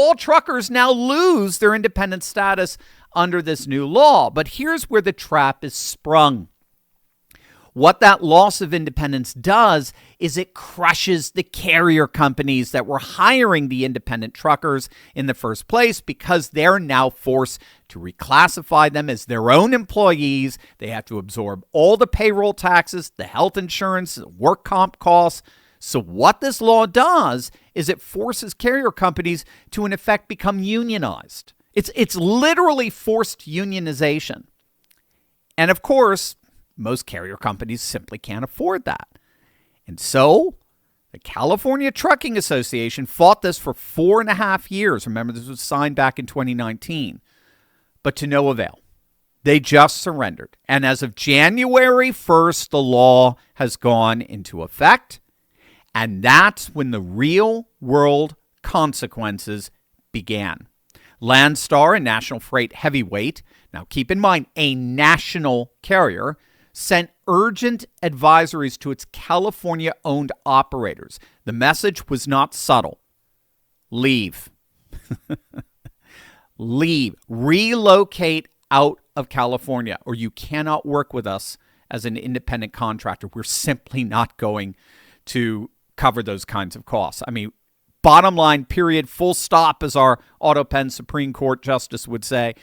all truckers now lose their independent status under this new law. But here's where the trap is sprung. What that loss of independence does is it crushes the carrier companies that were hiring the independent truckers in the first place, because they're now forced to reclassify them as their own employees. They have to absorb all the payroll taxes, the health insurance, the work comp costs. So what this law does is it forces carrier companies to, in effect, become unionized. It's literally forced unionization. And of course, most carrier companies simply can't afford that. And so the California Trucking Association fought this for 4.5 years. Remember, this was signed back in 2019, but to no avail. They just surrendered. And as of January 1st, the law has gone into effect. And that's when the real world consequences began. Landstar and National Freight Heavyweight, now keep in mind, a national carrier, sent urgent advisories to its California-owned operators. The message was not subtle. Leave. Leave. Relocate out of California, or you cannot work with us as an independent contractor. We're simply not going to cover those kinds of costs. I mean, bottom line, period, full stop, as our AutoPen Supreme Court Justice would say.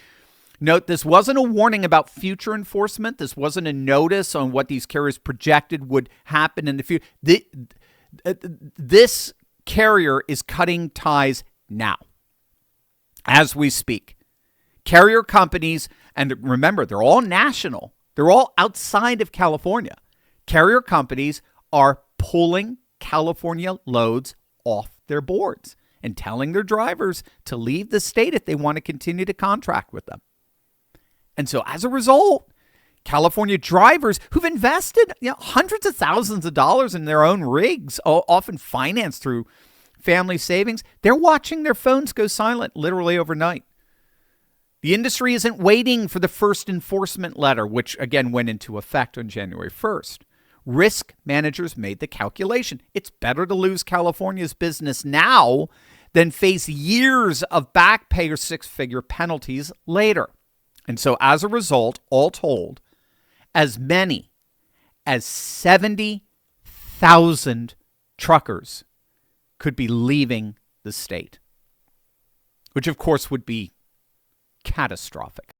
Note, this wasn't a warning about future enforcement. This wasn't a notice on what these carriers projected would happen in the future. This carrier is cutting ties now, as we speak. Carrier companies, and remember, they're all national. They're all outside of California. Carrier companies are pulling California loads off their boards and telling their drivers to leave the state if they want to continue to contract with them. And so as a result, California drivers who've invested hundreds of thousands of dollars in their own rigs, often financed through family savings, they're watching their phones go silent literally overnight. The industry isn't waiting for the first enforcement letter, which again went into effect on January 1st. Risk managers made the calculation. It's better to lose California's business now than face years of back pay or six-figure penalties later. And so as a result, all told, as many as 70,000 truckers could be leaving the state, which of course would be catastrophic.